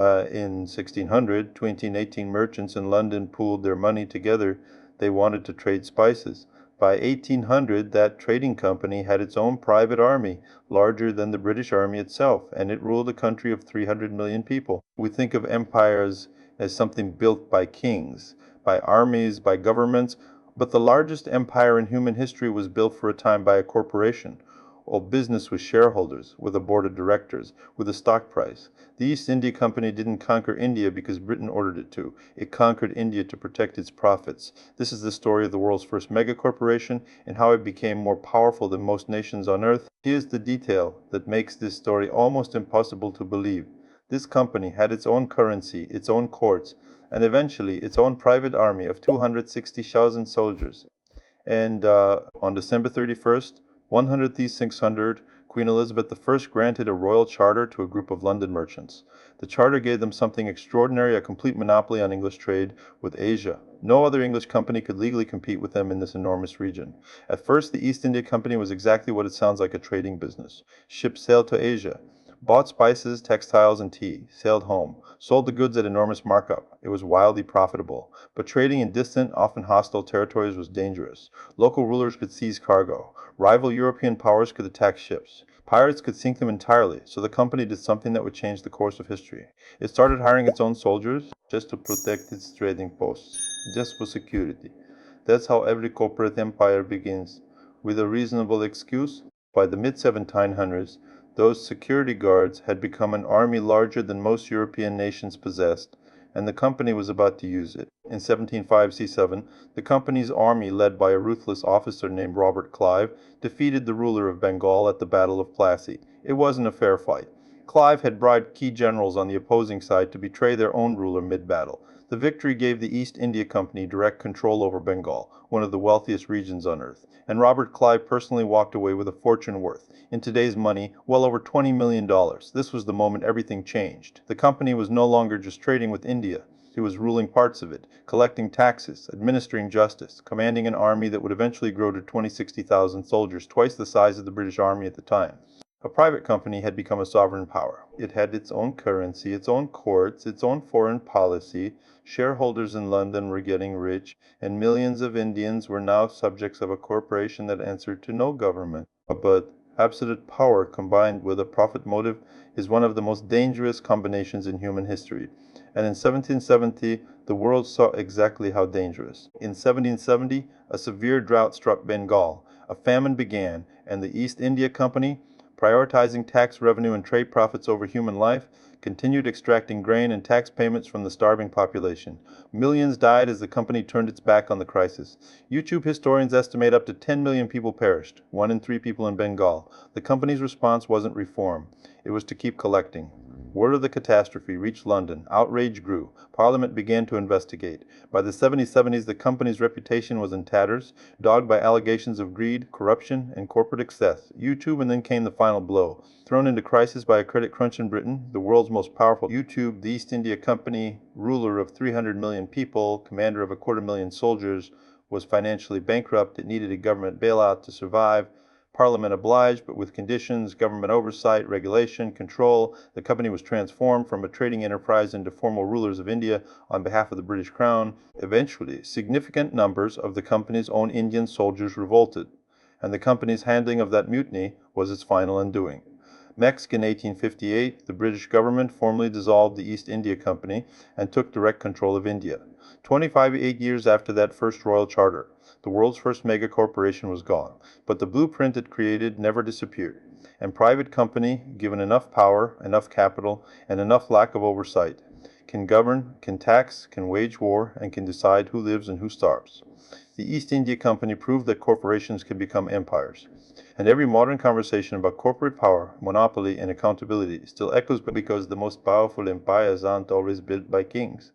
In 1600, 18 merchants in London pooled their money together. They wanted to trade spices. By 1800, that trading company had its own private army, larger than the British Army itself, and it ruled a country of 300 million people. We think of empires as something built by kings, by armies, by governments, but the largest empire in human history was built for a time by a corporation. All business with shareholders, with a board of directors, with a stock price. The East India Company didn't conquer India because Britain ordered it to. It conquered India to protect its profits. This is the story of the world's first megacorporation and how it became more powerful than most nations on earth. Here's the detail that makes this story almost impossible to believe. This company had its own currency, its own courts, and eventually its own private army of 260,000 soldiers. And on December 31st, 100 Queen Elizabeth I granted a royal charter to a group of London merchants. The charter gave them something extraordinary, a complete monopoly on English trade with Asia. No other English company could legally compete with them in this enormous region. At first, the East India Company was exactly what it sounds like, a trading business. Ships sailed to Asia, bought spices, textiles, and tea, sailed home, sold the goods at enormous markup. It was wildly profitable. But trading in distant, often hostile territories was dangerous. Local rulers could seize cargo. Rival European powers could attack ships. Pirates could sink them entirely, so the company did something that would change the course of history. It started hiring its own soldiers just to protect its trading posts, just for security. That's how every corporate empire begins, with a reasonable excuse. By the mid-1700s, those security guards had become an army larger than most European nations possessed, and the company was about to use it. In 1705-7, the company's army, led by a ruthless officer named Robert Clive, defeated the ruler of Bengal at the Battle of Plassey. It wasn't a fair fight. Clive had bribed key generals on the opposing side to betray their own ruler mid-battle. The victory gave the East India Company direct control over Bengal, one of the wealthiest regions on earth, and Robert Clive personally walked away with a fortune worth, in today's money, well over $20 million. This was the moment everything changed. The company was no longer just trading with India. It was ruling parts of it, collecting taxes, administering justice, commanding an army that would eventually grow to 60,000 soldiers, twice the size of the British Army at the time. A private company had become a sovereign power. It had its own currency, its own courts, its own foreign policy. Shareholders in London were getting rich, and millions of Indians were now subjects of a corporation that answered to no government. But absolute power combined with a profit motive is one of the most dangerous combinations in human history. And in 1770, the world saw exactly how dangerous. In 1770, a severe drought struck Bengal. A famine began, and the East India Company, prioritizing tax revenue and trade profits over human life, continued extracting grain and tax payments from the starving population. Millions died as the company turned its back on the crisis. YouTube historians estimate up to 10 million people perished, 1 in 3 people in Bengal. The company's response wasn't reform. It was to keep collecting. Word of the catastrophe reached London. Outrage grew. Parliament began to investigate. By the 1770s, the company's reputation was in tatters, dogged by allegations of greed, corruption, and corporate excess. YouTube, and then came the final blow. Thrown into crisis by a credit crunch in Britain, the world's most powerful YouTube, the East India Company, ruler of 300 million people, commander of 250,000 soldiers, was financially bankrupt. It needed a government bailout to survive. Parliament obliged, but with conditions, government oversight, regulation, control. The company was transformed from a trading enterprise into formal rulers of India on behalf of the British Crown. Eventually, significant numbers of the company's own Indian soldiers revolted, and the company's handling of that mutiny was its final undoing. Next, in 1858, the British government formally dissolved the East India Company and took direct control of India. 28 years after that first royal charter, the world's first mega corporation was gone, but the blueprint it created never disappeared. And private company, given enough power, enough capital, and enough lack of oversight, can govern, can tax, can wage war, and can decide who lives and who starves. The East India Company proved that corporations can become empires. And every modern conversation about corporate power, monopoly, and accountability still echoes because the most powerful empires aren't always built by kings.